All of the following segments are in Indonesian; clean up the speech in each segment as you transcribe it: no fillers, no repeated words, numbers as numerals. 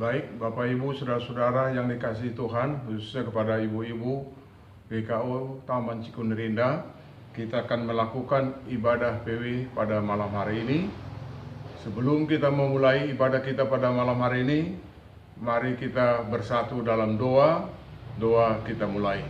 Baik, Bapak Ibu, Saudara-saudara yang dikasihi Tuhan, khususnya kepada ibu-ibu GKO Taman Cikunir, kita akan melakukan ibadah PW pada malam hari ini. Sebelum kita memulai ibadah kita pada malam hari ini, mari kita bersatu dalam doa. Doa kita mulai.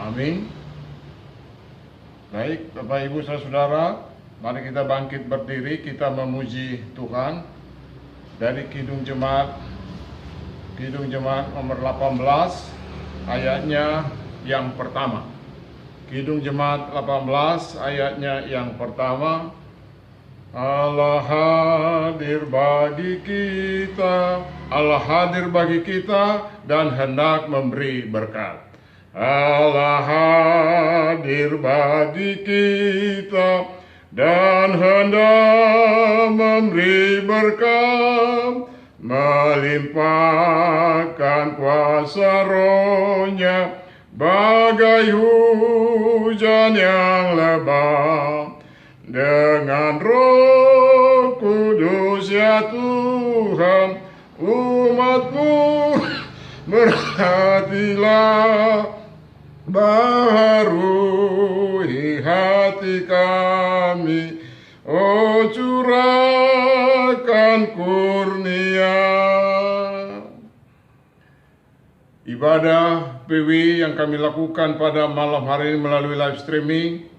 Amin. Baik, Bapak Ibu Saudara, mari kita bangkit berdiri, kita memuji Tuhan. Dari Kidung Jemaat nomor 18, ayatnya yang pertama. Kidung Jemaat 18, ayatnya yang pertama. Allah hadir bagi kita dan hendak memberi berkat. Allah hadir bagi kita dan hendak memberi berkat, melimpahkan kuasa Roh-Nya bagai hujan yang lebat. Dengan Roh Kudus ya Tuhan, umat-Mu berhatilah, baharui hati kami, oh curahkan kurnia. Ibadah PW yang kami lakukan pada malam hari ini melalui live streaming,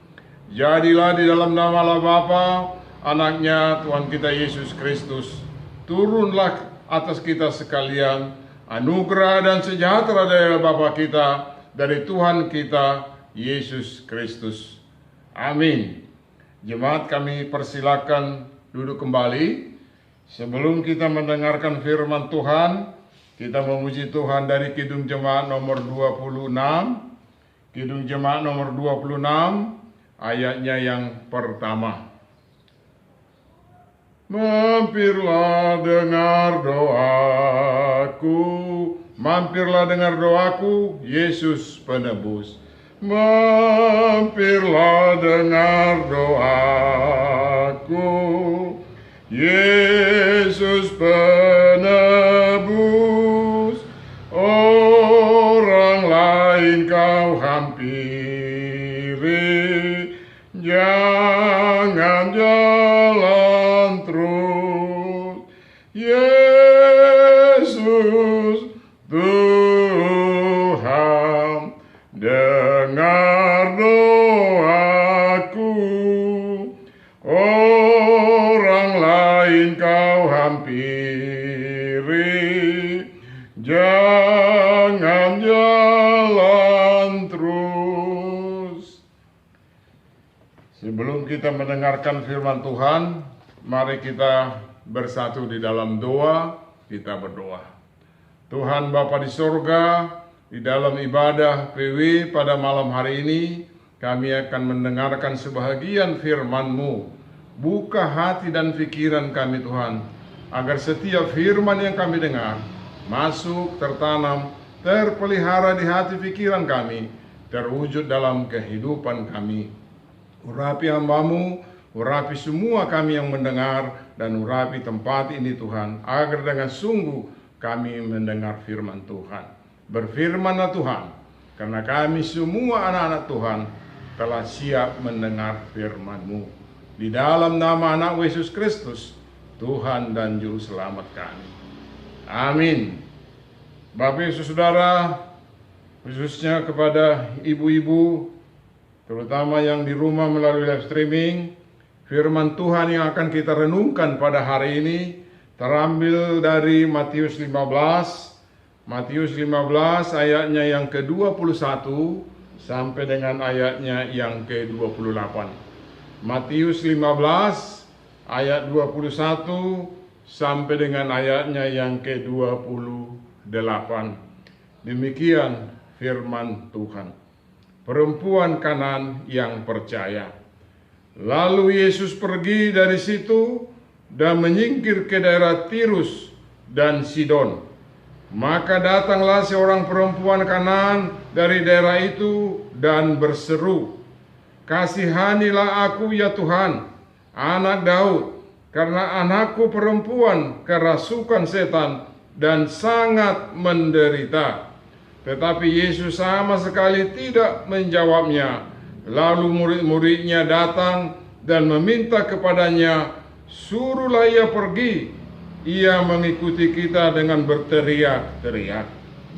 jadilah di dalam nama Allah Bapa, Anaknya, Tuhan kita Yesus Kristus. Turunlah atas kita sekalian anugerah dan sejahtera dari Bapa kita, dari Tuhan kita Yesus Kristus. Amin. Jemaat, kami persilakan duduk kembali. Sebelum kita mendengarkan firman Tuhan, kita memuji Tuhan dari Kidung Jemaat nomor 26. Kidung Jemaat nomor 26, ayatnya yang pertama. Mampirlah dengar doaku, Yesus penebus. Mampirlah dengar doaku, Yesus penebus. Orang lain kau hampiri, jangan jalan terus. Yesus Tuhan, dengar doaku. Orang lain kau hampiri, jangan jalan terus. Sebelum kita mendengarkan firman Tuhan, mari kita bersatu di dalam doa. Kita berdoa. Tuhan Bapa di sorga, di dalam ibadah PW pada malam hari ini, kami akan mendengarkan sebahagian firman-Mu. Buka hati dan pikiran kami Tuhan, agar setiap firman yang kami dengar masuk, tertanam, terpelihara di hati pikiran kami, terwujud dalam kehidupan kami. Urapi hamba-Mu, urapi semua kami yang mendengar, dan urapi tempat ini Tuhan, agar dengan sungguh kami mendengar firman Tuhan. Berfirmanlah Tuhan, karena kami semua anak-anak Tuhan telah siap mendengar firman-Mu. Di dalam nama anak Yesus Kristus, Tuhan dan Juru Selamat kami. Amin. Bapak Ibu Saudara, khususnya kepada ibu-ibu, terutama yang di rumah melalui live streaming, firman Tuhan yang akan kita renungkan pada hari ini terambil dari Matius 15. Matius 15 ayatnya yang ke-21 sampai dengan ayatnya yang ke-28. Matius 15 ayat 21 sampai dengan ayatnya yang ke-28. Demikian firman Tuhan. Perempuan Kanan yang percaya. Lalu Yesus pergi dari situ dan menyingkir ke daerah Tirus dan Sidon. Maka datanglah seorang perempuan Kanaan dari daerah itu dan berseru, "Kasihanilah aku ya Tuhan, anak Daud, karena anakku perempuan kerasukan setan dan sangat menderita." Tetapi Yesus sama sekali tidak menjawabnya. Lalu murid-muridnya datang dan meminta kepadanya, "Suruhlah ia pergi. Ia mengikuti kita dengan berteriak-teriak."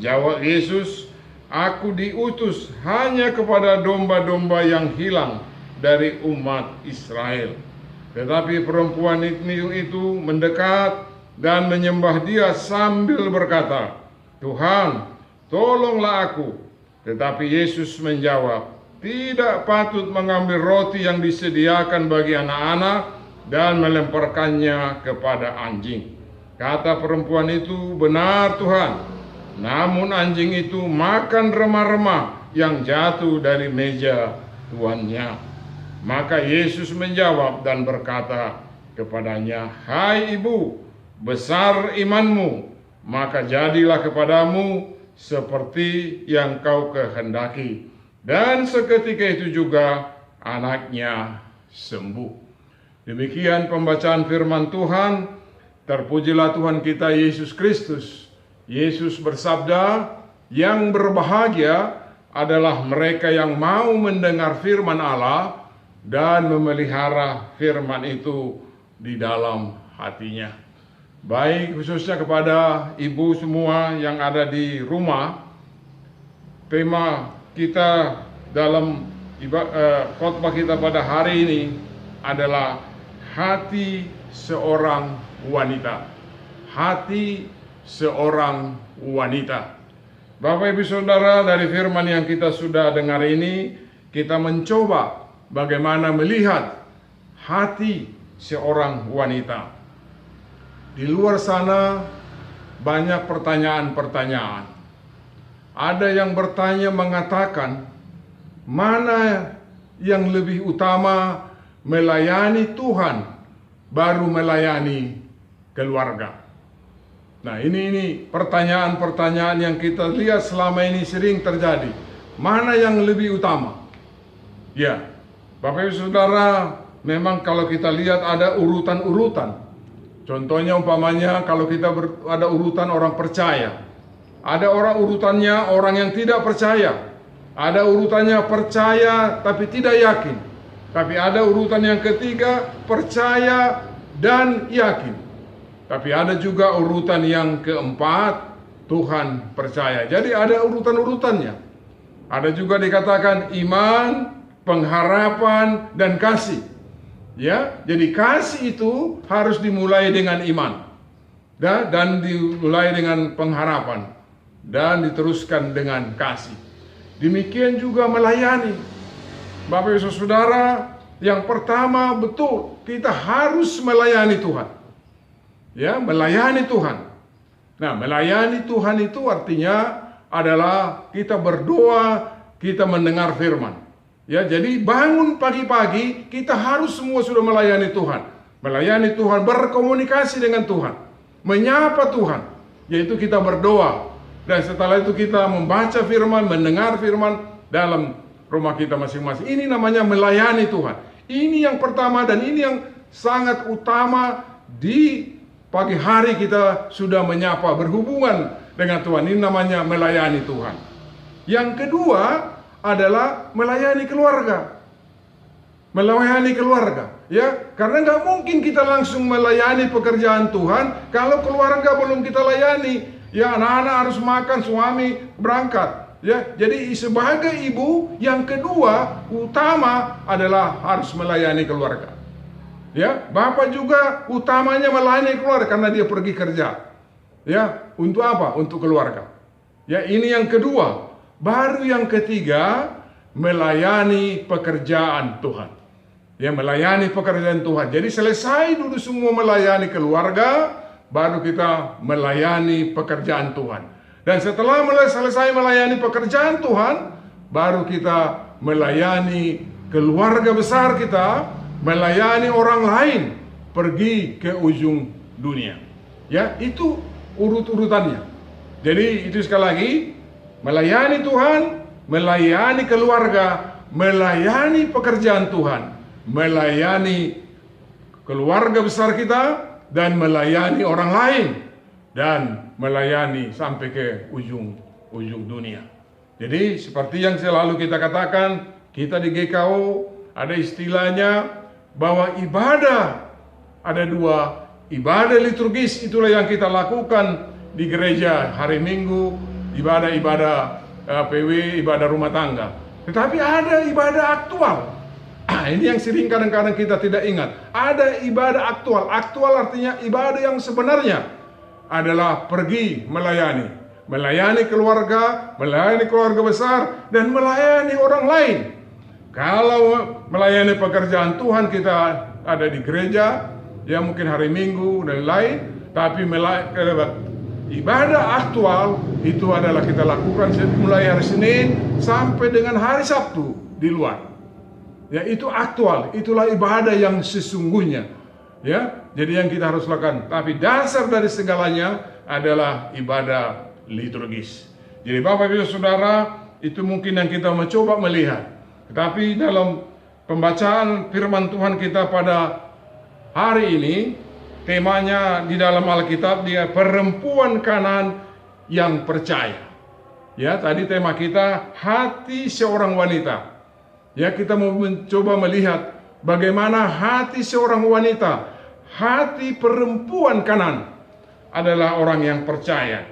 Jawab Yesus, "Aku diutus hanya kepada domba-domba yang hilang dari umat Israel." Tetapi perempuan itu mendekat dan menyembah Dia sambil berkata, "Tuhan, tolonglah aku." Tetapi Yesus menjawab, "Tidak patut mengambil roti yang disediakan bagi anak-anak dan melemparkannya kepada anjing." Kata perempuan itu, "Benar Tuhan, namun anjing itu makan remah-remah yang jatuh dari meja tuannya." Maka Yesus menjawab dan berkata kepadanya, "Hai ibu, besar imanmu, maka jadilah kepadamu seperti yang kau kehendaki." Dan seketika itu juga anaknya sembuh. Demikian pembacaan firman Tuhan. Terpujilah Tuhan kita Yesus Kristus. Yesus bersabda, "Yang berbahagia adalah mereka yang mau mendengar firman Allah dan memelihara firman itu di dalam hatinya." Baik, khususnya kepada ibu semua yang ada di rumah, tema kita dalam khotbah kita pada hari ini adalah hati seorang wanita. Hati seorang wanita. Bapak Ibu Saudara, dari firman yang kita sudah dengar ini, kita mencoba bagaimana melihat hati seorang wanita. Di luar sana banyak pertanyaan-pertanyaan. Ada yang bertanya mengatakan, mana yang lebih utama, melayani Tuhan baru melayani keluarga? Nah, ini pertanyaan-pertanyaan yang kita lihat selama ini sering terjadi. Mana yang lebih utama? Ya, Bapak Ibu Saudara, memang kalau kita lihat ada urutan-urutan. Contohnya umpamanya kalau kita ada urutan orang percaya. Ada orang urutannya orang yang tidak percaya. Ada urutannya percaya tapi tidak yakin. Tapi ada urutan yang ketiga, percaya dan yakin. Tapi ada juga urutan yang keempat, Tuhan percaya. Jadi ada urutan-urutannya. Ada juga dikatakan iman, pengharapan, dan kasih. Ya, jadi kasih itu harus dimulai dengan iman, dan dimulai dengan pengharapan, dan diteruskan dengan kasih. Demikian juga melayani. Bapak Ibu Saudara, yang pertama betul kita harus melayani Tuhan. Ya, melayani Tuhan. Nah, melayani Tuhan itu artinya adalah kita berdoa, kita mendengar firman. Ya, jadi bangun pagi-pagi kita harus semua sudah melayani Tuhan. Melayani Tuhan, berkomunikasi dengan Tuhan, menyapa Tuhan, yaitu kita berdoa. Dan setelah itu kita membaca firman, mendengar firman dalam rumah kita masing-masing. Ini namanya melayani Tuhan. Ini yang pertama dan ini yang sangat utama. Di pagi hari kita sudah menyapa, berhubungan dengan Tuhan. Ini namanya melayani Tuhan. Yang kedua adalah melayani keluarga. Melayani keluarga, ya, karena nggak mungkin kita langsung melayani pekerjaan Tuhan kalau keluarga belum kita layani. Ya, anak-anak harus makan, suami berangkat. Ya, jadi sebagai ibu yang kedua utama adalah harus melayani keluarga. Ya, bapak juga utamanya melayani keluarga karena dia pergi kerja. Ya, untuk apa? Untuk keluarga. Ya, ini yang kedua. Baru yang ketiga, melayani pekerjaan Tuhan. Ya, melayani pekerjaan Tuhan. Jadi selesai dulu semua melayani keluarga, baru kita melayani pekerjaan Tuhan. Dan setelah selesai melayani pekerjaan Tuhan, baru kita melayani keluarga besar kita, melayani orang lain pergi ke ujung dunia. Ya, itu urut-urutannya. Jadi itu sekali lagi, melayani Tuhan, melayani keluarga, melayani pekerjaan Tuhan, melayani keluarga besar kita, dan melayani orang lain, dan melayani sampai ke ujung dunia. Jadi seperti yang selalu kita katakan, kita di GKO ada istilahnya bahwa ibadah ada dua, ibadah liturgis itulah yang kita lakukan di gereja hari Minggu, ibadah PW, ibadah rumah tangga. Tetapi ada ibadah aktual. Ini yang sering kadang-kadang kita tidak ingat. Ada ibadah aktual. Aktual artinya ibadah yang sebenarnya adalah pergi melayani. Melayani keluarga besar, dan melayani orang lain. Kalau melayani pekerjaan Tuhan, kita ada di gereja, ya mungkin hari Minggu dan lain. Tapi ibadah aktual itu adalah kita lakukan mulai hari Senin sampai dengan hari Sabtu di luar. Ya, itu aktual, itulah ibadah yang sesungguhnya. Ya, jadi yang kita harus lakukan. Tapi dasar dari segalanya adalah ibadah liturgis. Jadi Bapak Ibu Saudara, itu mungkin yang kita mencoba melihat. Tetapi dalam pembacaan firman Tuhan kita pada hari ini, temanya di dalam Alkitab dia perempuan Kanaan yang percaya. Ya, tadi tema kita hati seorang wanita. Ya, kita mau mencoba melihat bagaimana hati seorang wanita, hati perempuan Kanaan adalah orang yang percaya.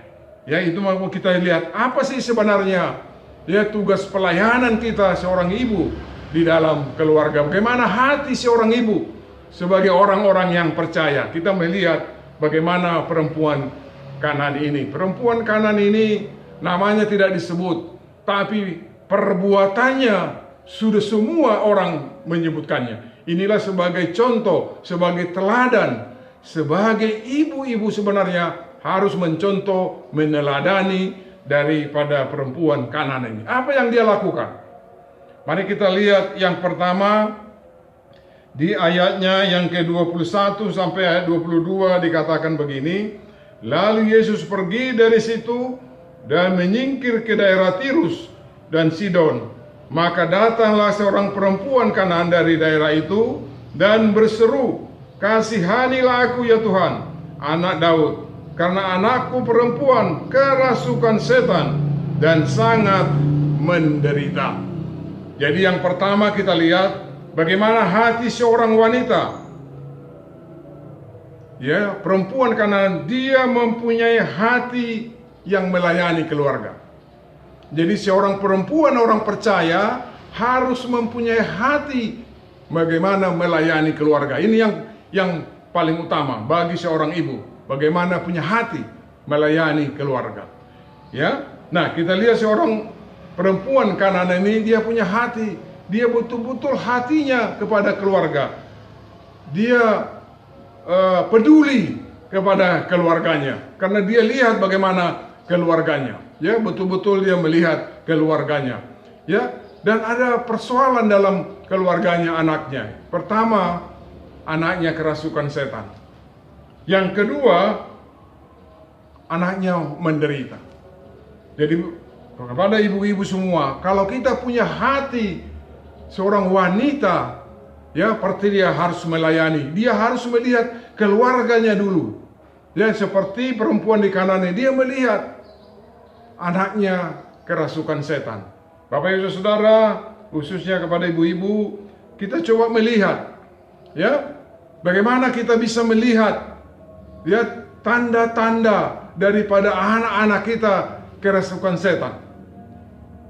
Ya, itu mau kita lihat apa sih sebenarnya ya tugas pelayanan kita seorang ibu di dalam keluarga. Bagaimana hati seorang ibu sebagai orang-orang yang percaya. Kita melihat bagaimana perempuan Kanaan ini. Perempuan Kanaan ini namanya tidak disebut, tapi perbuatannya sudah semua orang menyebutkannya. Inilah sebagai contoh, sebagai teladan, sebagai ibu-ibu sebenarnya harus mencontoh, meneladani daripada perempuan Kanaan ini. Apa yang dia lakukan? Mari kita lihat yang pertama di ayatnya yang ke-21 sampai ayat 22 dikatakan begini. Lalu Yesus pergi dari situ dan menyingkir ke daerah Tirus dan Sidon. Maka datanglah seorang perempuan Kanaan dari daerah itu dan berseru, "Kasihanilah aku ya Tuhan, anak Daud, karena anakku perempuan kerasukan setan dan sangat menderita." Jadi yang pertama kita lihat bagaimana hati seorang wanita. Ya, perempuan Kanaan dia mempunyai hati yang melayani keluarga. Jadi seorang perempuan, orang percaya harus mempunyai hati bagaimana melayani keluarga. Ini yang paling utama bagi seorang ibu. Bagaimana punya hati melayani keluarga. Ya, nah kita lihat seorang perempuan Kanaan ini dia punya hati. Dia betul-betul hatinya kepada keluarga. Dia peduli kepada keluarganya karena dia lihat bagaimana keluarganya. Ya, betul-betul dia melihat keluarganya. Ya, dan ada persoalan dalam keluarganya anaknya. Pertama, anaknya kerasukan setan. Yang kedua, anaknya menderita. Jadi kepada ibu-ibu semua, kalau kita punya hati seorang wanita, ya, seperti dia harus melayani, dia harus melihat keluarganya dulu. Ya, seperti perempuan di Kanaan, dia melihat anaknya kerasukan setan. Bapak Ibu Saudara, khususnya kepada ibu-ibu, kita coba melihat, ya, bagaimana kita bisa melihat, ya, tanda-tanda daripada anak-anak kita kerasukan setan.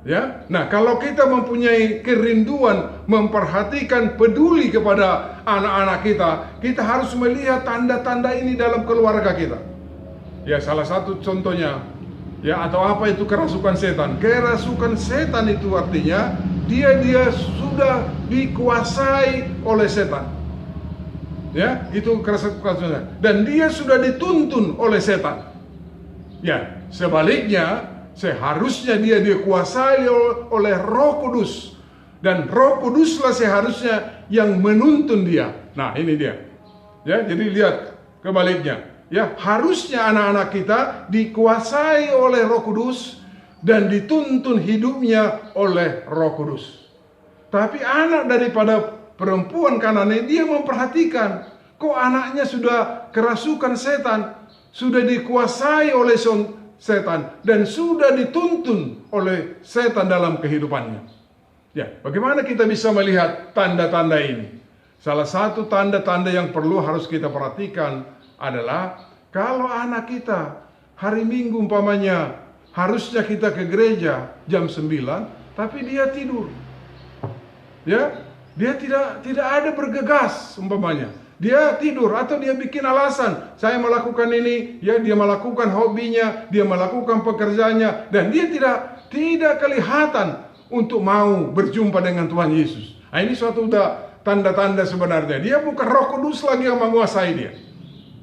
Ya, nah kalau kita mempunyai kerinduan, memperhatikan, peduli kepada anak-anak kita, kita harus melihat tanda-tanda ini dalam keluarga kita. Ya, salah satu contohnya, ya, atau apa itu kerasukan setan? Kerasukan setan itu artinya dia sudah dikuasai oleh setan. Ya, itu kerasukan setan. Dan dia sudah dituntun oleh setan. Ya, sebaliknya seharusnya dia dikuasai oleh Roh Kudus. Dan Roh Kuduslah seharusnya yang menuntun dia. Nah, ini dia. Ya, jadi lihat kebaliknya. ya harusnya anak-anak kita dikuasai oleh Roh Kudus dan dituntun hidupnya oleh Roh Kudus. Tapi anak daripada perempuan Kanani, dia memperhatikan, kok anaknya sudah kerasukan setan, sudah dikuasai oleh setan, dan sudah dituntun oleh setan dalam kehidupannya. Ya, bagaimana kita bisa melihat tanda-tanda ini? Salah satu tanda-tanda yang perlu harus kita perhatikan adalah kalau anak kita hari Minggu umpamanya harusnya kita ke gereja jam 9, tapi dia tidur. Ya, dia tidak ada bergegas umpamanya. Dia tidur atau dia bikin alasan, saya melakukan ini, ya dia melakukan hobinya, dia melakukan pekerjaannya, dan dia tidak kelihatan untuk mau berjumpa dengan Tuhan Yesus. Nah, ini suatu tanda-tanda sebenarnya dia bukan Roh Kudus lagi yang menguasai dia.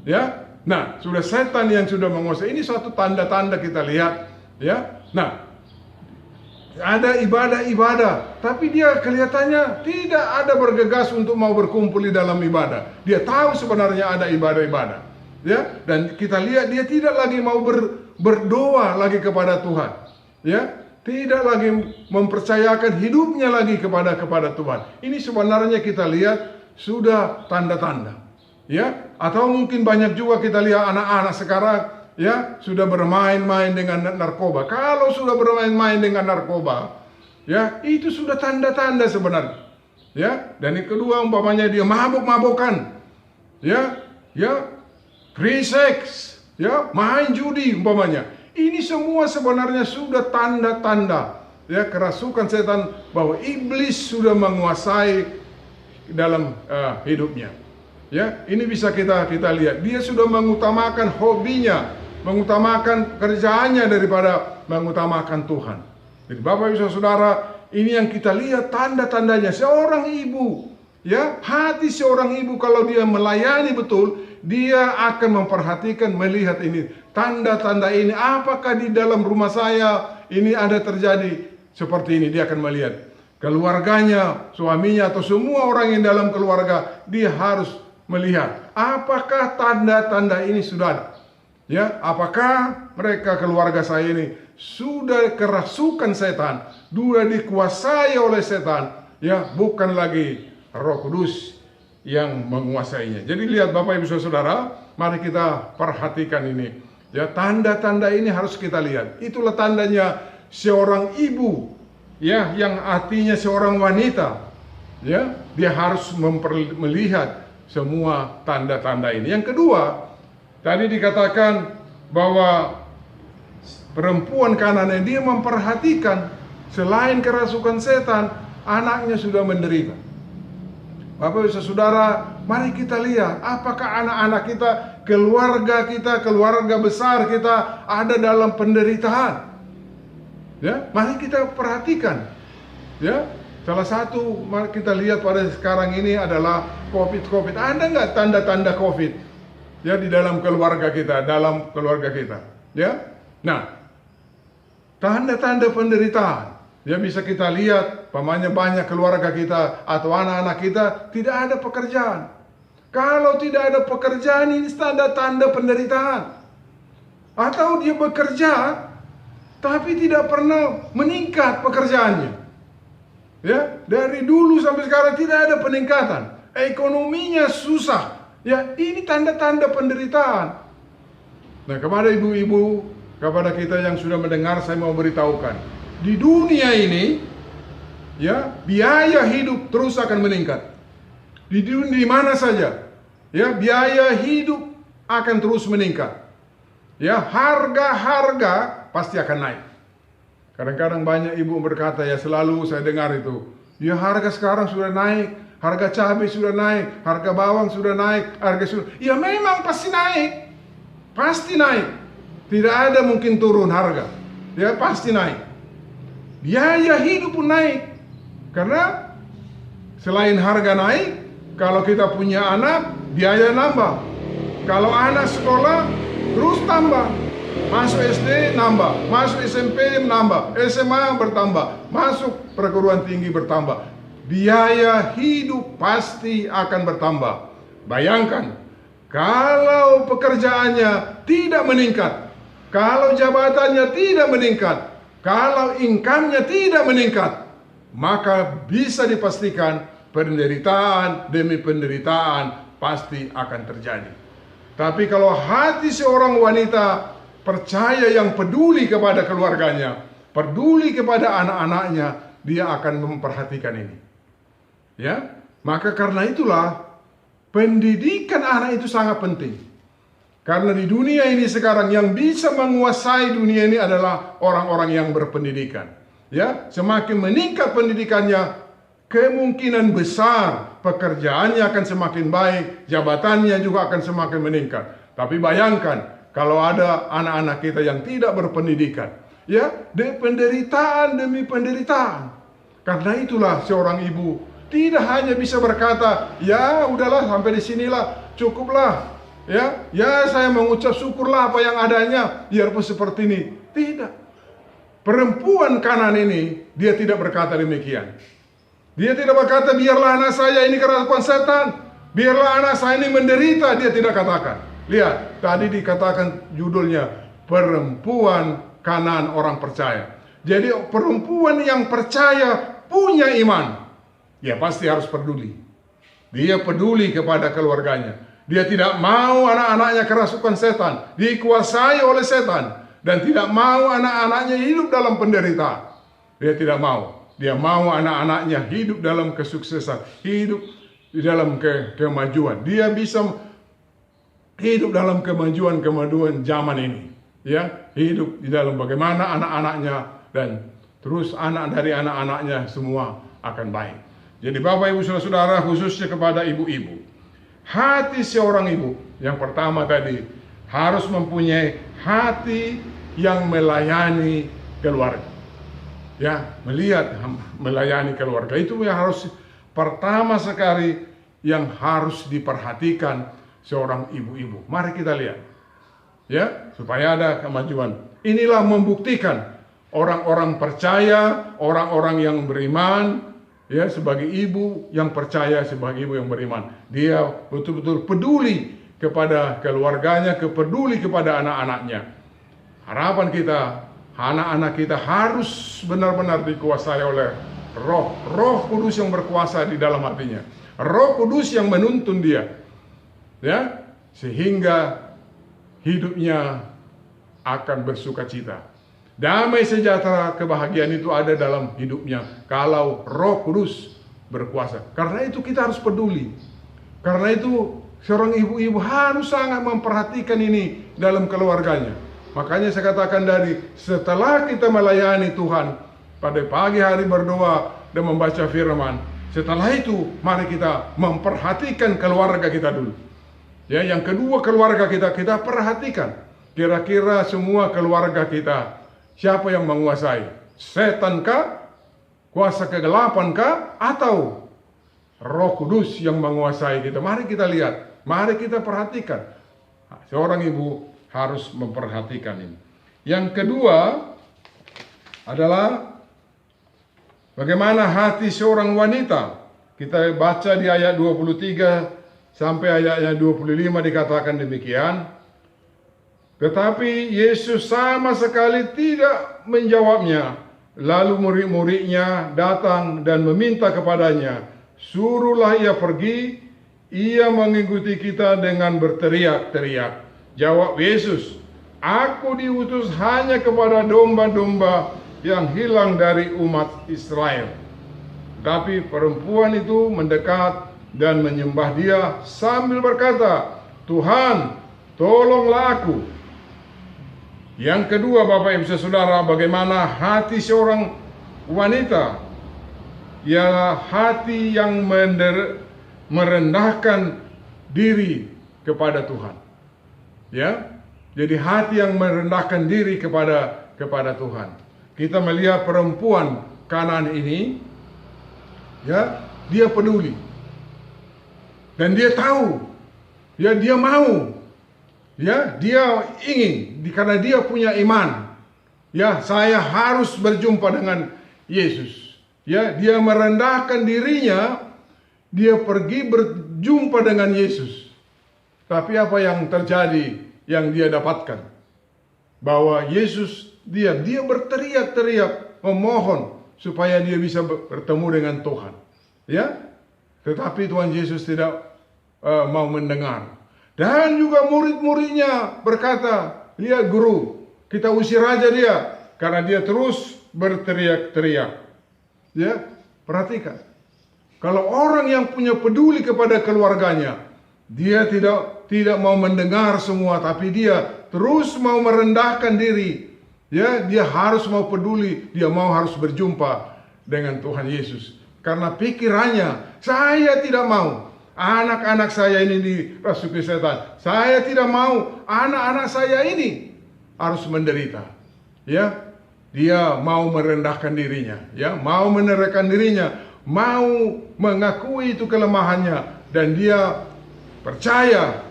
Ya, nah sudah setan yang sudah menguasai. Ini suatu tanda-tanda kita lihat. Ya, nah ada ibadah-ibadah, tapi dia kelihatannya tidak ada bergegas untuk mau berkumpul di dalam ibadah. Dia tahu sebenarnya ada ibadah-ibadah, ya, dan kita lihat dia tidak lagi mau berdoa lagi kepada Tuhan, ya, tidak lagi mempercayakan hidupnya lagi kepada Tuhan. Ini sebenarnya kita lihat sudah tanda-tanda, ya, atau mungkin banyak juga kita lihat anak-anak sekarang, ya, sudah bermain-main dengan narkoba. Kalau sudah bermain-main dengan narkoba, ya, itu sudah tanda-tanda sebenarnya. Ya, dan yang kedua umpamanya dia mabuk-mabukan. Ya, free sex, ya, main judi umpamanya. Ini semua sebenarnya sudah tanda-tanda, ya, kerasukan setan, bahwa iblis sudah menguasai dalam hidupnya. Ya, ini bisa kita lihat. Dia sudah mengutamakan hobinya, mengutamakan kerjaannya daripada mengutamakan Tuhan. Jadi Bapak Ibu Saudara, ini yang kita lihat tanda-tandanya. Seorang ibu, ya, hati seorang ibu kalau dia melayani betul, dia akan memperhatikan, melihat ini tanda-tanda ini. Apakah di dalam rumah saya ini ada terjadi seperti ini? Dia akan melihat keluarganya, suaminya, atau semua orang yang dalam keluarga. Dia harus melihat apakah tanda-tanda ini sudah ada. Ya, apakah mereka keluarga saya ini sudah kerasukan setan, sudah dikuasai oleh setan, ya, bukan lagi Roh Kudus yang menguasainya. Jadi lihat Bapak Ibu Saudara, mari kita perhatikan ini. Ya, tanda-tanda ini harus kita lihat. Itulah tandanya seorang ibu, ya, yang artinya seorang wanita. Ya, dia harus melihat semua tanda-tanda ini. Yang kedua, tadi dikatakan bahwa perempuan Kanani dia memperhatikan selain kerasukan setan, anaknya sudah menderita. Bapak Ibu Saudara, mari kita lihat apakah anak-anak kita, keluarga besar kita ada dalam penderitaan. Ya, mari kita perhatikan. Ya, salah satu kita lihat pada sekarang ini adalah COVID. Ada nggak tanda-tanda COVID? Ya, di dalam keluarga kita, ya. Nah, tanda-tanda penderitaan, ya, bisa kita lihat, pamannya banyak keluarga kita atau anak-anak kita tidak ada pekerjaan. Kalau tidak ada pekerjaan, ini tanda-tanda penderitaan. Atau dia bekerja, tapi tidak pernah meningkat pekerjaannya. Ya, dari dulu sampai sekarang tidak ada peningkatan. Ekonominya susah. Ya, ini tanda-tanda penderitaan. Nah, kepada ibu-ibu, kepada kita yang sudah mendengar, saya mau beritahukan. Di dunia ini, ya, biaya hidup terus akan meningkat. Di mana saja, ya, biaya hidup akan terus meningkat. Ya, harga-harga pasti akan naik. Kadang-kadang banyak ibu berkata, ya, selalu saya dengar itu, ya, harga sekarang sudah naik. Harga cabai sudah naik, harga bawang sudah naik, ya memang pasti naik. Pasti naik. Tidak ada mungkin turun harga. Ya, pasti naik. Biaya hidup pun naik. Karena selain harga naik, kalau kita punya anak, biaya nambah. Kalau anak sekolah, terus tambah. Masuk SD nambah, masuk SMP nambah, SMA bertambah, masuk perguruan tinggi bertambah. Biaya hidup pasti akan bertambah. Bayangkan, Kalau pekerjaannya tidak meningkat, kalau jabatannya tidak meningkat, kalau income-nya tidak meningkat, maka bisa dipastikan penderitaan demi penderitaan pasti akan terjadi. Tapi kalau hati seorang wanita percaya yang peduli kepada keluarganya, peduli kepada anak-anaknya, dia akan memperhatikan ini. Ya, maka karena itulah pendidikan anak itu sangat penting. Karena di dunia ini sekarang yang bisa menguasai dunia ini adalah orang-orang yang berpendidikan. Ya, semakin meningkat pendidikannya, kemungkinan besar pekerjaannya akan semakin baik, jabatannya juga akan semakin meningkat. Tapi bayangkan kalau ada anak-anak kita yang tidak berpendidikan, ya, penderitaan demi penderitaan. Karena itulah seorang ibu tidak hanya bisa berkata, ya udahlah sampai di sinilah, cukuplah. Ya saya mengucap syukurlah apa yang adanya, biarpun seperti ini. Tidak. Perempuan Kanan ini, dia tidak berkata demikian. Dia tidak berkata, biarlah anak saya ini kerasukan setan, biarlah anak saya ini menderita. Dia tidak katakan. Lihat, tadi dikatakan judulnya, perempuan Kanan orang percaya. Jadi perempuan yang percaya punya iman, dia pasti harus peduli. Dia peduli kepada keluarganya. Dia tidak mau anak-anaknya kerasukan setan, dikuasai oleh setan, dan tidak mau anak-anaknya hidup dalam penderitaan. Dia tidak mau. Dia mau anak-anaknya hidup dalam kesuksesan, hidup di dalam kemajuan. Dia bisa hidup dalam kemajuan zaman ini. Ya, hidup di dalam bagaimana anak-anaknya dan terus anak dari anak-anaknya semua akan baik. Jadi Bapak Ibu Saudara, khususnya kepada ibu-ibu, hati seorang ibu yang pertama tadi harus mempunyai hati yang melayani keluarga. Ya, melayani keluarga itu yang harus pertama sekali yang harus diperhatikan seorang ibu-ibu. Mari kita lihat, ya, supaya ada kemajuan. Inilah membuktikan orang-orang percaya, orang-orang yang beriman, ya, sebagai ibu yang percaya, sebagai ibu yang beriman, dia betul-betul peduli kepada keluarganya, peduli kepada anak-anaknya. Harapan kita, anak-anak kita harus benar-benar dikuasai oleh Roh Kudus yang berkuasa di dalam hatinya. Roh Kudus yang menuntun dia, ya, sehingga hidupnya akan bersukacita. Damai sejahtera, kebahagiaan itu ada dalam hidupnya kalau Roh Kudus berkuasa. Karena itu kita harus peduli. Karena itu seorang ibu-ibu harus sangat memperhatikan ini dalam keluarganya. Makanya saya katakan dari setelah kita melayani Tuhan pada pagi hari berdoa dan membaca firman, setelah itu mari kita memperhatikan keluarga kita dulu. Ya, yang kedua keluarga kita perhatikan. Kira-kira semua keluarga kita siapa yang menguasai? Setan kah? Kuasa kegelapan kah? Atau Roh Kudus yang menguasai kita? Mari kita lihat, mari kita perhatikan. Seorang ibu harus memperhatikan ini. Yang kedua adalah bagaimana hati seorang wanita. Kita baca di ayat 23 sampai ayatnya 25 dikatakan demikian. Tetapi Yesus sama sekali tidak menjawabnya. Lalu murid-muridnya datang dan meminta kepadanya, suruhlah ia pergi, ia mengikuti kita dengan berteriak-teriak. Jawab Yesus, aku diutus hanya kepada domba-domba yang hilang dari umat Israel. Tapi perempuan itu mendekat dan menyembah dia sambil berkata, Tuhan, tolonglah aku. Yang kedua, Bapak Ibu Saudara, bagaimana hati seorang wanita, ialah hati yang merendahkan diri kepada Tuhan. Ya, jadi hati yang merendahkan diri kepada Tuhan. Kita melihat perempuan Kanan ini, ya, dia peduli dan dia tahu, ya, dia mau. Ya, dia ingin, karena dia punya iman. Ya, saya harus berjumpa dengan Yesus. Ya, dia merendahkan dirinya, dia pergi berjumpa dengan Yesus. Tapi apa yang terjadi, yang dia dapatkan? Bahwa Yesus, dia berteriak-teriak memohon supaya dia bisa bertemu dengan Tuhan. Ya, tetapi Tuhan Yesus tidak mau mendengar. Dan juga murid-muridnya berkata, lihat guru, kita usir aja dia, karena dia terus berteriak-teriak. Ya, perhatikan. Kalau orang yang punya peduli kepada keluarganya, dia tidak mau mendengar semua, tapi dia terus mau merendahkan diri. Ya, dia harus mau peduli, dia harus berjumpa dengan Tuhan Yesus. Karena pikirannya, saya tidak mau anak-anak saya ini dirasuki setan. Saya tidak mau anak-anak saya ini harus menderita. Ya, dia mau merendahkan dirinya, ya, mau menereka dirinya, mau mengakui itu kelemahannya, dan dia percaya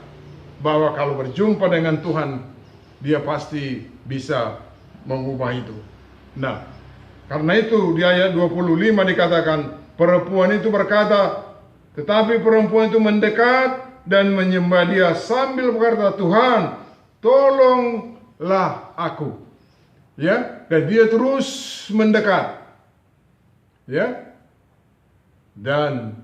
bahwa kalau berjumpa dengan Tuhan, dia pasti bisa mengubah itu. Nah, karena itu di ayat 25 dikatakan, perempuan itu berkata, tetapi perempuan itu mendekat dan menyembah dia sambil berkata, Tuhan, tolonglah aku. Ya, dan dia terus mendekat. Ya. Dan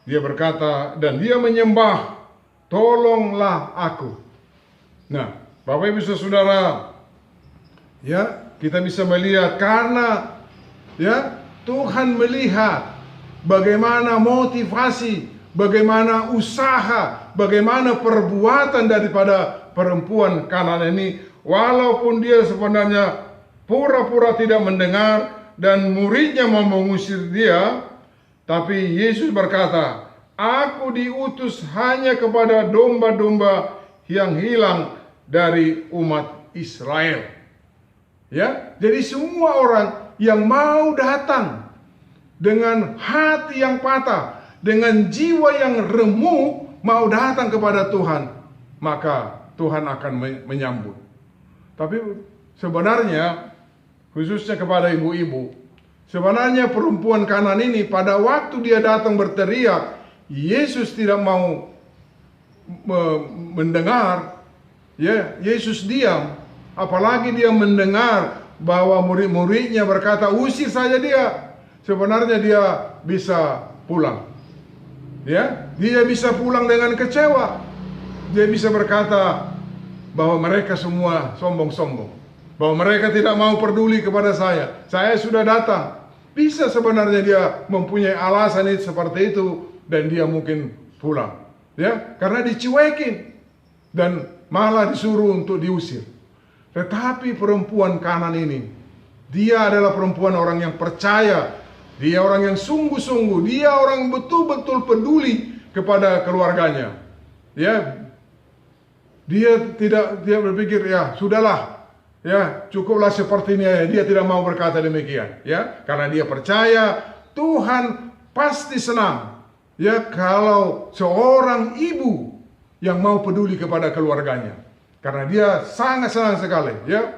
dia berkata, dan dia menyembah, tolonglah aku. Nah, Bapak Ibu Saudara, ya, kita bisa melihat karena ya Tuhan melihat bagaimana motivasi, bagaimana usaha, bagaimana perbuatan daripada perempuan Kanaan ini, walaupun dia sebenarnya pura-pura tidak mendengar dan muridnya mau mengusir dia, tapi Yesus berkata, aku diutus hanya kepada domba-domba yang hilang dari umat Israel. Ya, jadi semua orang yang mau datang dengan hati yang patah, dengan jiwa yang remuk, mau datang kepada Tuhan, maka Tuhan akan menyambut. Tapi sebenarnya, khususnya kepada ibu-ibu, sebenarnya perempuan Kanaan ini pada waktu dia datang berteriak, Yesus tidak mau mendengar. Ya, Yesus diam. Apalagi dia mendengar bahwa murid-muridnya berkata, usir saja dia. Sebenarnya dia bisa pulang. Ya, dia bisa pulang dengan kecewa. Dia bisa berkata bahwa mereka semua sombong-sombong, bahwa mereka tidak mau peduli kepada saya. Saya sudah datang. Bisa sebenarnya dia mempunyai alasan itu seperti itu, dan dia mungkin pulang. Ya, karena dicuekin dan malah disuruh untuk diusir. Tetapi perempuan Kanaan ini, dia adalah perempuan orang yang percaya, dia orang yang sungguh-sungguh, dia orang betul-betul peduli kepada keluarganya. Ya, dia berpikir, ya sudahlah, ya cukuplah seperti ini aja. Dia tidak mau berkata demikian, ya, karena dia percaya Tuhan pasti senang, ya, kalau seorang ibu yang mau peduli kepada keluarganya, karena dia sangat senang sekali, ya.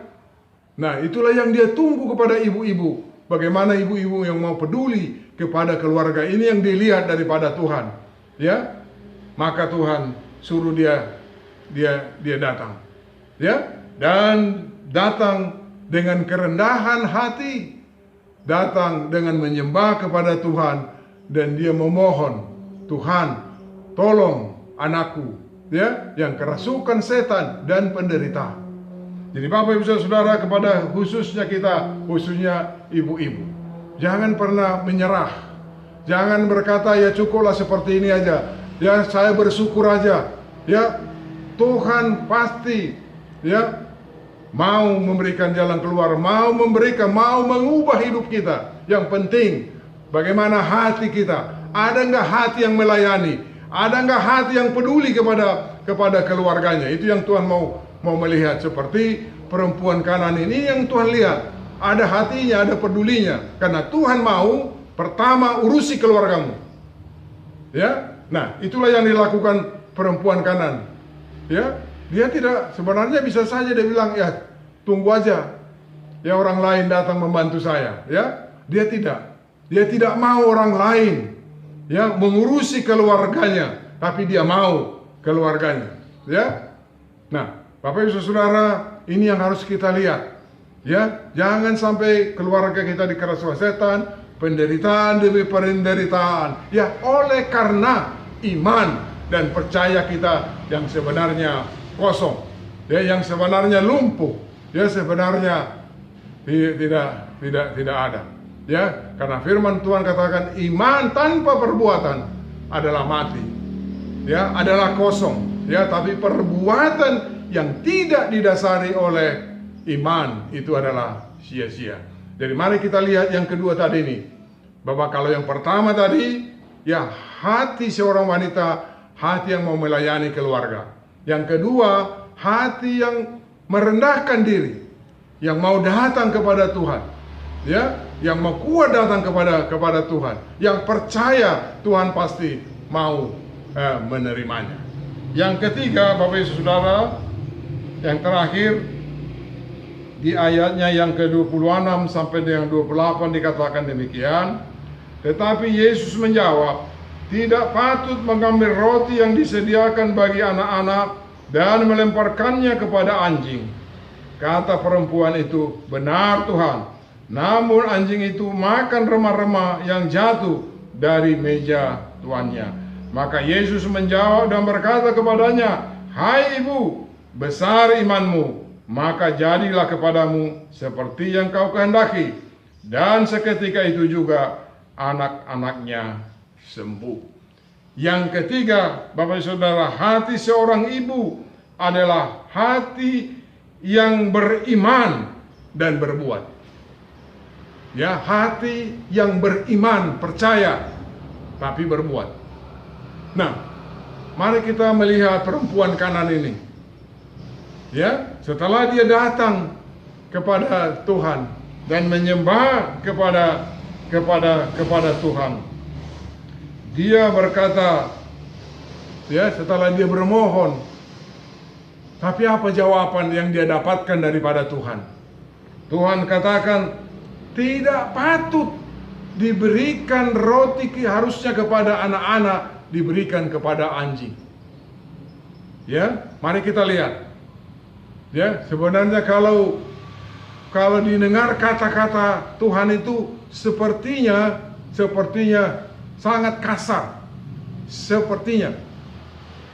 Nah, itulah yang dia tunggu kepada ibu-ibu. Bagaimana ibu-ibu yang mau peduli kepada keluarga ini yang dilihat daripada Tuhan, ya. Maka Tuhan suruh dia datang, ya, dan datang dengan kerendahan hati, datang dengan menyembah kepada Tuhan, dan dia memohon, Tuhan, tolong anakku, ya, yang kerasukan setan dan penderita. Jadi Bapak Ibu Saudara, kepada khususnya kita, khususnya ibu-ibu, jangan pernah menyerah. Jangan berkata, ya cukuplah seperti ini aja, ya saya bersyukur aja. Ya, Tuhan pasti, ya, mau memberikan jalan keluar, mau mengubah hidup kita. Yang penting bagaimana hati kita. Ada enggak hati yang melayani? Ada enggak hati yang peduli kepada keluarganya? Itu yang Tuhan mau melihat. Seperti perempuan Kanaan ini yang Tuhan lihat, ada hatinya, ada pedulinya. Karena Tuhan mau pertama urusi keluargamu. Ya, nah itulah yang dilakukan perempuan Kanaan. Ya, dia tidak, sebenarnya bisa saja dia bilang, ya tunggu aja, ya orang lain datang membantu saya. Ya, dia tidak mau orang lain, ya, mengurusi keluarganya, tapi dia mau keluarganya. Ya, nah, Bapak Ibu Saudara, ini yang harus kita lihat. Ya, jangan sampai keluarga kita dikerasukan setan, penderitaan demi penderitaan. Ya, oleh karena iman dan percaya kita yang sebenarnya kosong, ya, yang sebenarnya lumpuh, ya, sebenarnya tidak ada. Ya, karena firman Tuhan katakan iman tanpa perbuatan adalah mati. Ya, adalah kosong. Ya, tapi perbuatan yang tidak didasari oleh iman itu adalah sia-sia. Jadi mari kita lihat yang kedua tadi ini. Bahwa kalau yang pertama tadi, ya, hati seorang wanita, hati yang mau melayani keluarga. Yang kedua, hati yang merendahkan diri, yang mau datang kepada Tuhan. Ya, yang mau kuat datang kepada Tuhan, yang percaya Tuhan pasti mau menerimanya. Yang ketiga, Bapak Ibu Saudara, yang terakhir di ayatnya yang ke-26 sampai dengan 28 dikatakan demikian. Tetapi Yesus menjawab, tidak patut mengambil roti yang disediakan bagi anak-anak dan melemparkannya kepada anjing. Kata perempuan itu, benar Tuhan. Namun anjing itu makan remah-remah yang jatuh dari meja tuannya. Maka Yesus menjawab dan berkata kepadanya, hai ibu, besar imanmu, maka jadilah kepadamu seperti yang kau kehendaki. Dan seketika itu juga anak-anaknya sembuh. Yang ketiga, Bapak Saudara, hati seorang ibu adalah hati yang beriman dan berbuat. Ya, hati yang beriman, percaya, tapi berbuat. Nah, mari kita melihat perempuan Kanan ini. Ya, setelah dia datang kepada Tuhan dan menyembah kepada Tuhan, dia berkata, ya, setelah dia bermohon, tapi apa jawaban yang dia dapatkan daripada Tuhan? Tuhan katakan, tidak patut diberikan roti, harusnya kepada anak-anak, diberikan kepada anjing. Ya, mari kita lihat. Ya, sebenarnya kalau didengar kata-kata Tuhan itu sepertinya sangat kasar. Sepertinya.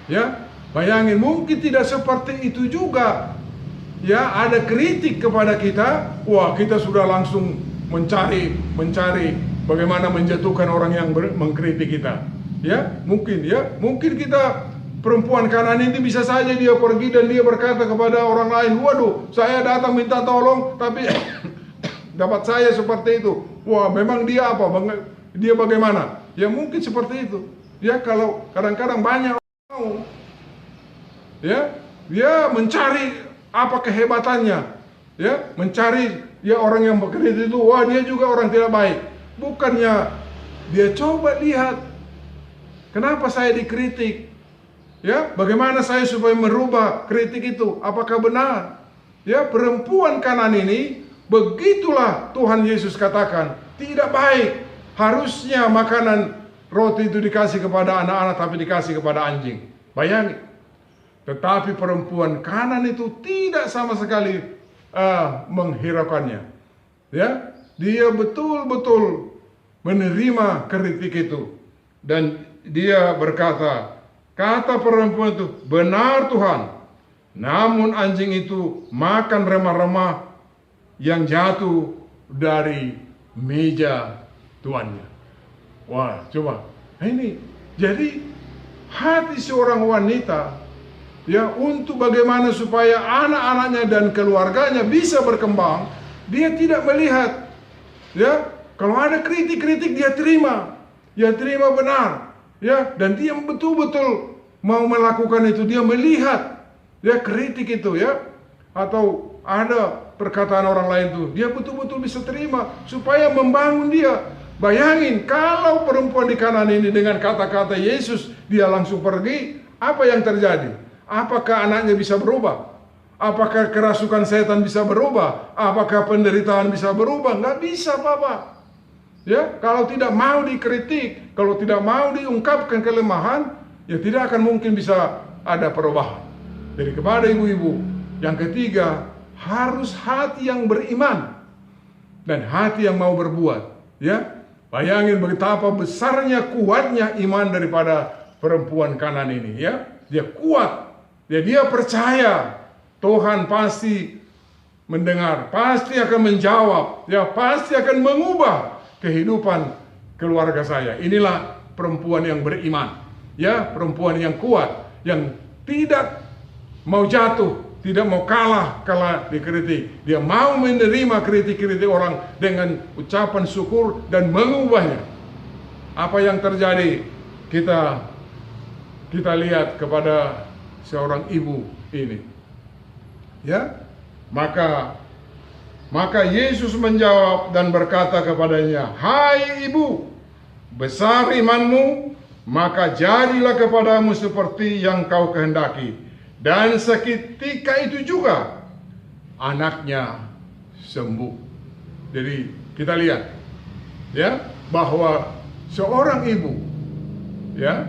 Ya, bayangin, mungkin tidak seperti itu juga. Ya, ada kritik kepada kita. Wah, kita sudah langsung mencari bagaimana menjatuhkan orang yang mengkritik kita. Ya, mungkin kita, perempuan Kanan ini bisa saja dia pergi dan dia berkata kepada orang lain, waduh, saya datang minta tolong, tapi dapat saya seperti itu. Wah, memang dia apa? Dia bagaimana? Ya mungkin seperti itu. Ya, kalau kadang-kadang banyak orang mau, ya, dia mencari apa kehebatannya, ya, mencari ya orang yang berkritik itu, wah dia juga orang tidak baik. Bukannya dia coba lihat, kenapa saya dikritik? Ya, bagaimana saya supaya merubah kritik itu? Apakah benar? Ya, perempuan Kanan ini, begitulah Tuhan Yesus katakan, tidak baik. Harusnya makanan roti itu dikasih kepada anak-anak, tapi dikasih kepada anjing. Bayangin. Tetapi perempuan Kanan itu tidak sama sekali menghiraukannya. Ya, dia betul-betul menerima kritik itu. Dan dia berkata, kata perempuan itu, benar Tuhan, namun anjing itu makan remah-remah yang jatuh dari meja tuannya. Wah, coba. Ini, jadi hati seorang wanita, ya, untuk bagaimana supaya anak-anaknya dan keluarganya bisa berkembang, dia tidak melihat, ya, kalau ada kritik-kritik dia terima benar. Ya, dan dia betul-betul mau melakukan itu, dia melihat, ya, kritik itu, ya, atau ada perkataan orang lain itu, dia betul-betul bisa terima supaya membangun dia. Bayangin kalau perempuan di Kanan ini dengan kata-kata Yesus dia langsung pergi, apa yang terjadi? Apakah anaknya bisa berubah? Apakah kerasukan setan bisa berubah? Apakah penderitaan bisa berubah? Nggak bisa, Bapak. Ya, kalau tidak mau dikritik, kalau tidak mau diungkapkan kelemahan, ya tidak akan mungkin bisa ada perubahan. Jadi kepada ibu-ibu, yang ketiga, harus hati yang beriman dan hati yang mau berbuat. Ya, bayangin betapa besarnya, kuatnya iman daripada perempuan Kanan ini. Ya, dia kuat, dia percaya Tuhan pasti mendengar, pasti akan menjawab, ya pasti akan mengubah kehidupan keluarga saya. Inilah perempuan yang beriman, ya perempuan yang kuat, yang tidak mau jatuh, tidak mau kalah dikritik. Dia mau menerima kritik-kritik orang dengan ucapan syukur dan mengubahnya. Apa yang terjadi? Kita lihat kepada seorang ibu ini. Ya, maka Yesus menjawab dan berkata kepadanya, "Hai ibu, besar imanmu, maka jadilah kepadamu seperti yang kau kehendaki." Dan seketika itu juga anaknya sembuh. Jadi kita lihat, ya, bahwa seorang ibu, ya,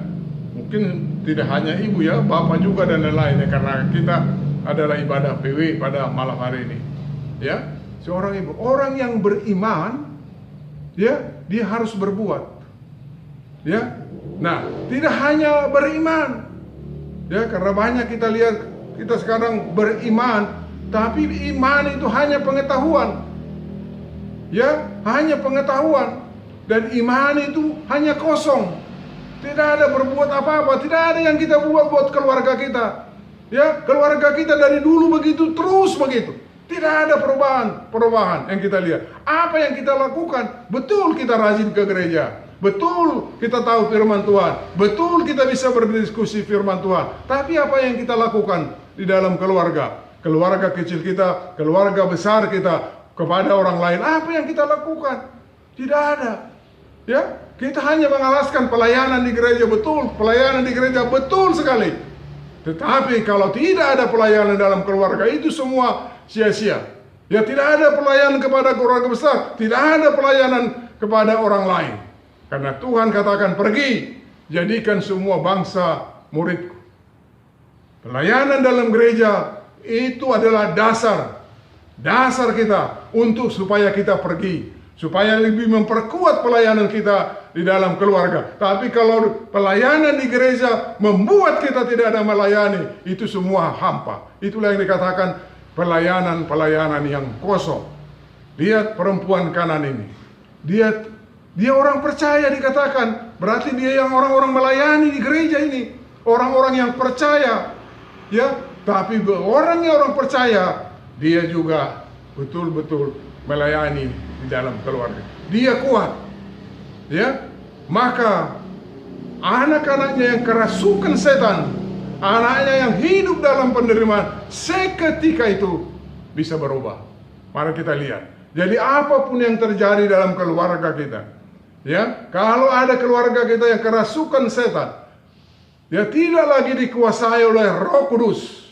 mungkin tidak hanya ibu, ya, bapak juga dan lain-lainnya, karena kita adalah ibadah PW pada malam hari ini. Ya, seorang ibu, orang yang beriman, ya, dia harus berbuat. Ya, nah, tidak hanya beriman. Ya, karena banyak kita lihat, kita sekarang beriman, tapi iman itu hanya pengetahuan. Ya, hanya pengetahuan. Dan iman itu hanya kosong. Tidak ada berbuat apa-apa, tidak ada yang kita buat keluarga kita. Ya, keluarga kita dari dulu begitu, terus begitu. Tidak ada perubahan yang kita lihat. Apa yang kita lakukan? Betul kita rajin ke gereja. Betul kita tahu firman Tuhan. Betul kita bisa berdiskusi firman Tuhan. Tapi apa yang kita lakukan di dalam keluarga? Keluarga kecil kita, keluarga besar kita, kepada orang lain. Apa yang kita lakukan? Tidak ada. Ya, kita hanya mengalaskan pelayanan di gereja, betul. Pelayanan di gereja betul sekali. Tetapi kalau tidak ada pelayanan dalam keluarga, itu semua sia-sia. Ya, tidak ada pelayanan kepada keluarga besar, tidak ada pelayanan kepada orang lain. Karena Tuhan katakan, pergi, jadikan semua bangsa muridku. Pelayanan dalam gereja itu adalah dasar kita untuk supaya kita pergi, supaya lebih memperkuat pelayanan kita di dalam keluarga. Tapi kalau pelayanan di gereja membuat kita tidak ada melayani, itu semua hampa. Itulah yang dikatakan pelayanan yang kosong. Lihat perempuan Kanan ini. Dia orang percaya dikatakan. Berarti dia yang orang-orang melayani di gereja ini. Orang-orang yang percaya. Ya, tapi orang percaya, dia juga betul-betul melayani di dalam keluarga. Dia kuat. Ya, maka anak-anaknya yang kerasukan setan, anaknya yang hidup dalam penderimaan, seketika itu bisa berubah. Mari kita lihat. Jadi apapun yang terjadi dalam keluarga kita, ya, kalau ada keluarga kita yang kerasukan setan, ya, tidak lagi dikuasai oleh Roh Kudus,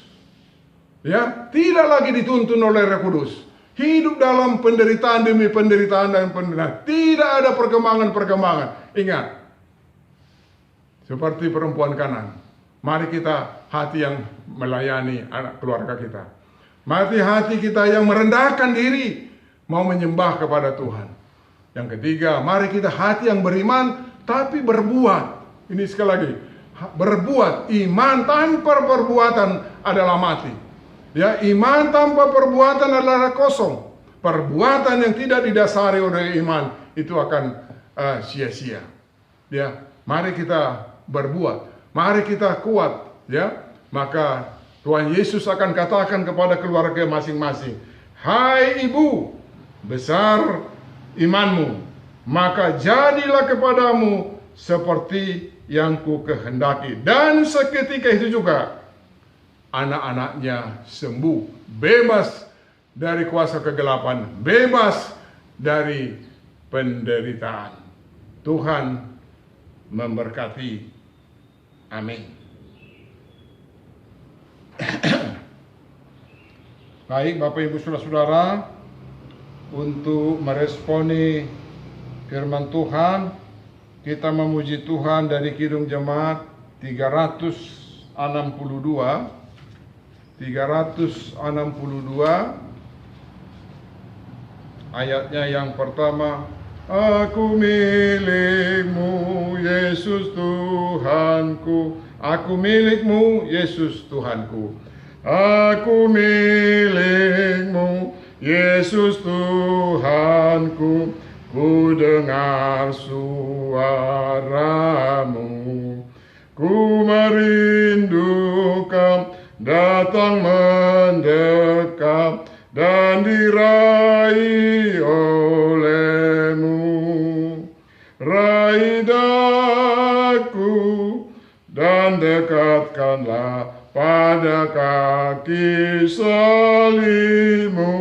ya, tidak lagi dituntun oleh Roh Kudus, hidup dalam penderitaan demi penderitaan dan penderitaan, tidak ada perkembangan. Ingat, seperti perempuan Kanan, mari kita hati yang melayani anak keluarga kita. Mari hati kita yang merendahkan diri, mau menyembah kepada Tuhan. Yang ketiga, mari kita hati yang beriman, tapi berbuat. Ini sekali lagi, berbuat. Iman tanpa perbuatan adalah mati. Ya, iman tanpa perbuatan adalah kosong. Perbuatan yang tidak didasari oleh iman itu akan sia-sia. Ya, mari kita berbuat. Mari kita kuat, ya. Maka Tuhan Yesus akan katakan kepada keluarga masing-masing, "Hai ibu, besar imanmu, maka jadilah kepadamu seperti yang ku kehendaki." Dan seketika itu juga anak-anaknya sembuh, bebas dari kuasa kegelapan, bebas dari penderitaan. Tuhan memberkati. Amin. Baik, Bapak Ibu Saudara-saudara, untuk meresponi firman Tuhan, kita memuji Tuhan dari Kidung Jemaat 300 ayatnya yang pertama. Aku milikmu, Yesus Tuhanku. Aku milikmu, Yesus Tuhanku. Aku milikmu, Yesus Tuhanku. Ku dengar suaramu. Ku merindukan datang mendekat dan diraih olehmu. Raih daku dan dekatkanlah pada kaki salibmu.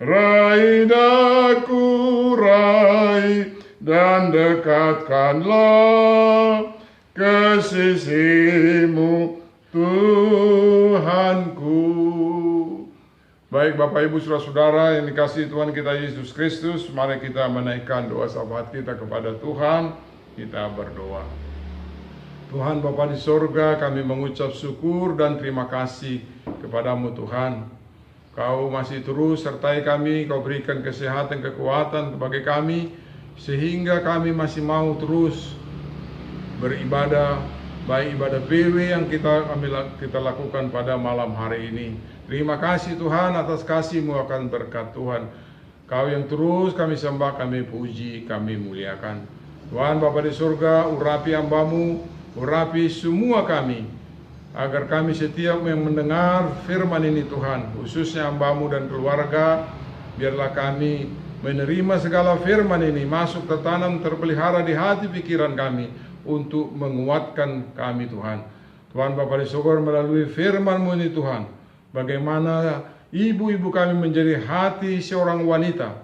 Raih daku, raih dan dekatkanlah ke sisimu, Tuhanku. Baik Bapak Ibu Saudara-saudara yang dikasihi Tuhan kita Yesus Kristus, mari kita menaikkan doa syafaat kita kepada Tuhan. Kita berdoa. Tuhan Bapa di sorga, kami mengucap syukur dan terima kasih kepadamu Tuhan. Kau masih terus sertai kami, Kau berikan kesehatan, kekuatan bagi kami, sehingga kami masih mau terus beribadah, baik ibadah PW yang kita lakukan pada malam hari ini. Terima kasih Tuhan atas kasih-Mu akan berkat Tuhan. Kau yang terus kami sembah, kami puji, kami muliakan. Tuhan Bapa di surga, urapi hamba-Mu, urapi semua kami, agar kami setiap yang mendengar firman ini Tuhan, khususnya hamba-Mu dan keluarga, biarlah kami menerima segala firman ini, masuk tertanam, terpelihara di hati pikiran kami, untuk menguatkan kami Tuhan. Tuhan Bapa di surga, melalui firman-Mu ini Tuhan, bagaimana ibu-ibu kami menjadi hati seorang wanita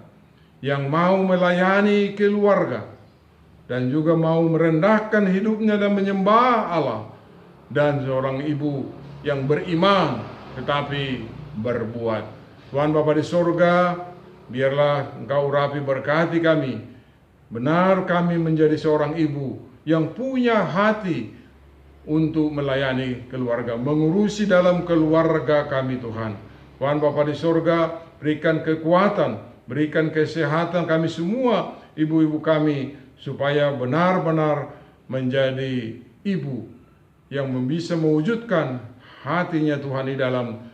yang mau melayani keluarga dan juga mau merendahkan hidupnya dan menyembah Allah, dan seorang ibu yang beriman tetapi berbuat. Tuhan Bapa di surga, biarlah Engkau urapi berkati kami. Benar kami menjadi seorang ibu yang punya hati untuk melayani keluarga, mengurusi dalam keluarga kami Tuhan. Tuhan Bapa di surga, berikan kekuatan, berikan kesehatan kami semua, ibu-ibu kami, supaya benar-benar menjadi ibu yang bisa mewujudkan hatinya Tuhan di dalam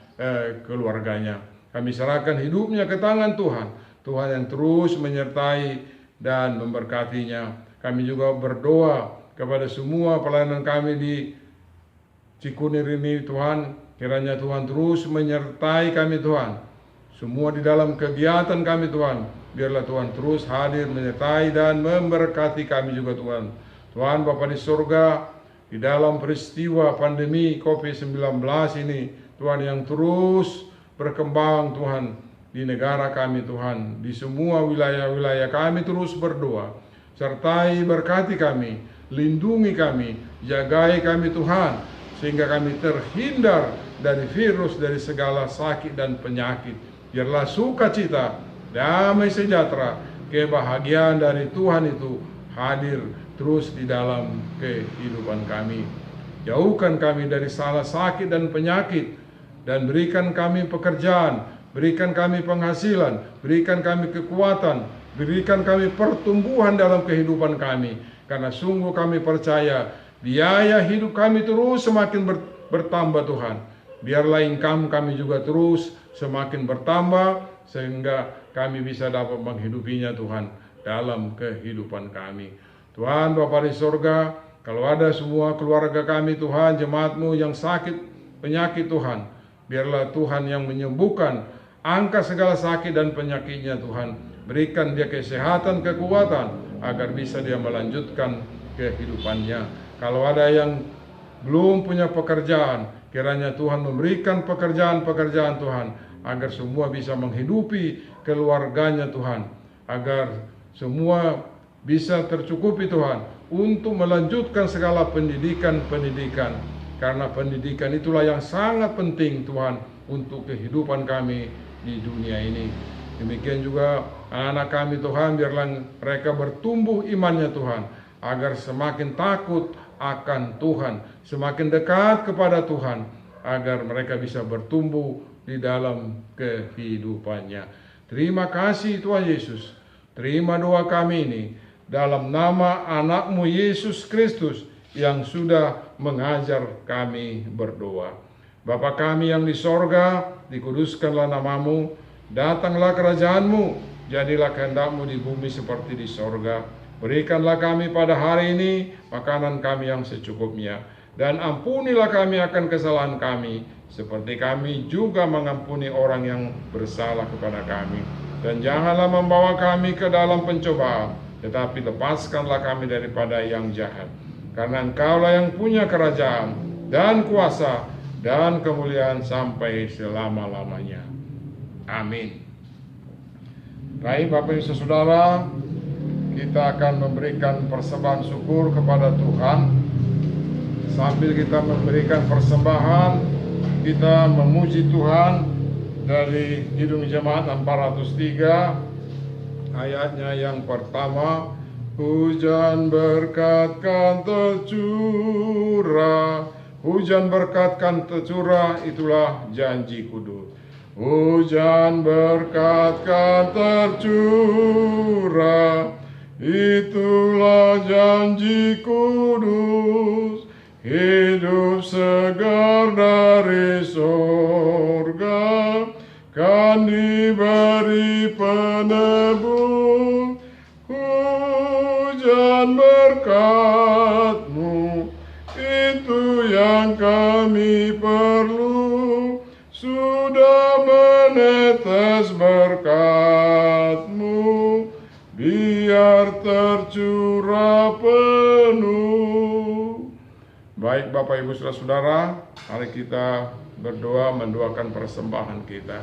keluarganya. Kami serahkan hidupnya ke tangan Tuhan, Tuhan yang terus menyertai dan memberkatinya. Kami juga berdoa kepada semua pelayanan kami di Cikunir ini Tuhan, kiranya Tuhan terus menyertai kami Tuhan. Semua di dalam kegiatan kami Tuhan, biarlah Tuhan terus hadir menyertai dan memberkati kami juga Tuhan. Tuhan Bapa di surga, di dalam peristiwa pandemi COVID-19 ini Tuhan, yang terus berkembang Tuhan di negara kami Tuhan, di semua wilayah-wilayah kami terus berdoa, sertai berkati kami, lindungi kami, jagai kami Tuhan, sehingga kami terhindar dari virus, dari segala sakit dan penyakit. Biarlah sukacita, damai sejahtera, kebahagiaan dari Tuhan itu hadir terus di dalam kehidupan kami. Jauhkan kami dari salah sakit dan penyakit, dan berikan kami pekerjaan, berikan kami penghasilan, berikan kami kekuatan, berikan kami pertumbuhan dalam kehidupan kami. Karena sungguh kami percaya biaya hidup kami terus semakin bertambah Tuhan. Biarlah income kami juga terus semakin bertambah, sehingga kami bisa dapat menghidupinya Tuhan dalam kehidupan kami. Tuhan Bapa di surga, kalau ada semua keluarga kami Tuhan, jemaat-Mu yang sakit penyakit Tuhan, biarlah Tuhan yang menyembuhkan, angkat segala sakit dan penyakitnya Tuhan. Berikan dia kesehatan, kekuatan, agar bisa dia melanjutkan kehidupannya. Kalau ada yang belum punya pekerjaan, kiranya Tuhan memberikan pekerjaan-pekerjaan Tuhan, agar semua bisa menghidupi keluarganya Tuhan, agar semua bisa tercukupi Tuhan untuk melanjutkan segala pendidikan-pendidikan, karena pendidikan itulah yang sangat penting Tuhan untuk kehidupan kami di dunia ini. Demikian juga anak kami Tuhan, biarlah mereka bertumbuh imannya Tuhan, agar semakin takut akan Tuhan, semakin dekat kepada Tuhan, agar mereka bisa bertumbuh di dalam kehidupannya. Terima kasih Tuhan Yesus. Terima doa kami ini dalam nama anak-Mu Yesus Kristus yang sudah mengajar kami berdoa. Bapa kami yang di sorga, dikuduskanlah nama-Mu, datanglah kerajaan-Mu, jadilah kehendak-Mu di bumi seperti di sorga. Berikanlah kami pada hari ini makanan kami yang secukupnya, dan ampunilah kami akan kesalahan kami, seperti kami juga mengampuni orang yang bersalah kepada kami. Dan janganlah membawa kami ke dalam pencobaan, tetapi lepaskanlah kami daripada yang jahat. Karena Engkaulah yang punya kerajaan dan kuasa dan kemuliaan sampai selama-lamanya. Amin. Baik Bapak Ibu Saudara, kita akan memberikan persembahan syukur kepada Tuhan. Sambil kita memberikan persembahan, kita memuji Tuhan dari Kidung Jemaat 403, ayatnya yang pertama. Hujan berkat kan tercurah, hujan berkat kan tercurah, itulah janji kudus. Hujan berkat kan tercurah, itulah janji kudus. Hidup segar dari sorga kan diberi penebus. Hujan berkat-Mu, itu yang kami perlu. Sudah menetes berkat-Mu, biar tercurah penuh. Baik Bapak Ibu Saudara, mari kita berdoa mendoakan persembahan kita.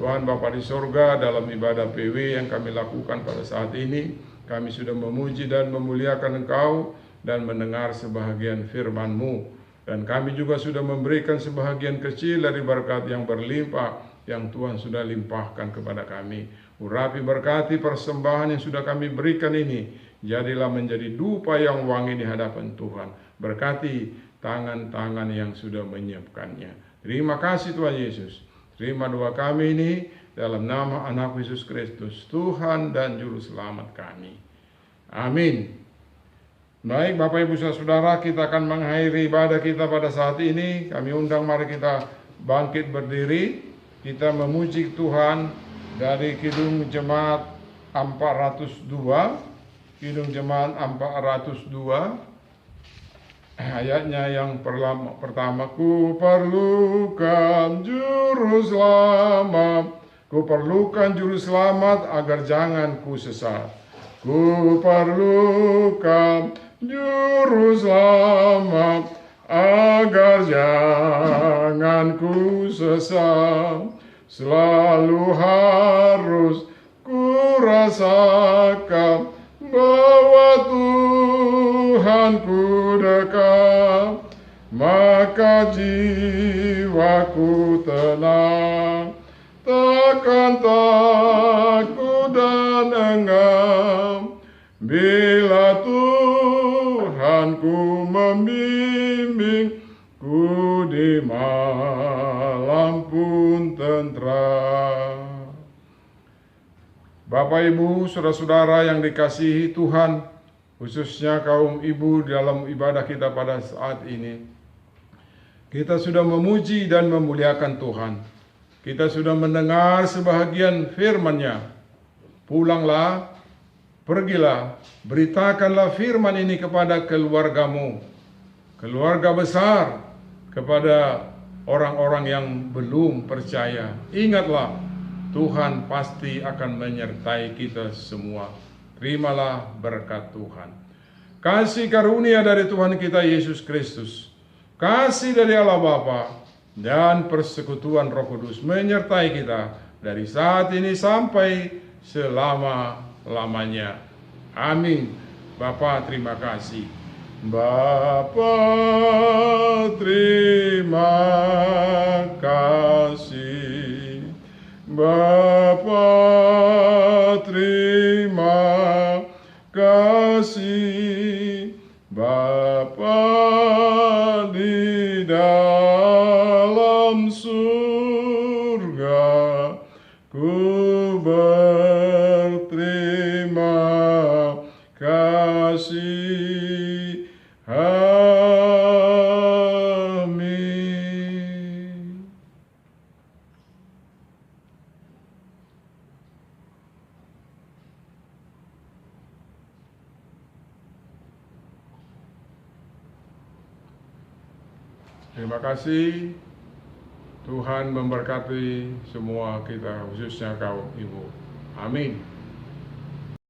Tuhan Bapa di sorga, dalam ibadah PW yang kami lakukan pada saat ini, kami sudah memuji dan memuliakan Engkau dan mendengar sebahagian firman-Mu. Dan kami juga sudah memberikan sebahagian kecil dari berkat yang berlimpah yang Tuhan sudah limpahkan kepada kami. Urapi berkati persembahan yang sudah kami berikan ini, jadilah menjadi dupa yang wangi di hadapan Tuhan. Berkati tangan-tangan yang sudah menyiapkannya. Terima kasih Tuhan Yesus. Terima doa kami ini dalam nama anak Yesus Kristus, Tuhan dan Juru Selamat kami. Amin. Baik Bapak Ibu Saudara, kita akan mengakhiri ibadah kita pada saat ini. Kami undang mari kita bangkit berdiri. Kita memuji Tuhan dari Kidung Jemaat 402. Kidung Jemaat 402. Ayatnya yang pertama, ku perlukan juru selamat, ku perlukan juru selamat agar jangan ku sesat. Ku perlukan juru selamat agar jangan ku sesat. Selalu harus ku rasakan bahwa Tuhanku dekat, maka jiwaku tenang, takkan takut dan enggan, bila Tuhanku membimbingku di malam pun tentram. Bapak Ibu, saudara-saudara yang dikasihi Tuhan, khususnya kaum ibu dalam ibadah kita pada saat ini, kita sudah memuji dan memuliakan Tuhan. Kita sudah mendengar sebahagian firman-Nya. Pulanglah, pergilah, beritakanlah firman ini kepada keluargamu, keluarga besar, kepada orang-orang yang belum percaya. Ingatlah, Tuhan pasti akan menyertai kita semua. Terimalah berkat Tuhan. Kasih karunia dari Tuhan kita Yesus Kristus, kasih dari Allah Bapa, dan persekutuan Roh Kudus menyertai kita dari saat ini sampai selama-lamanya. Amin. Bapa, terima kasih. Bapa, terima kasih. Bapa, terima kasih. Bapa, Ku berterima kasih. Amin. Terima kasih. Tuhan memberkati semua kita, khususnya kaum ibu. Amin.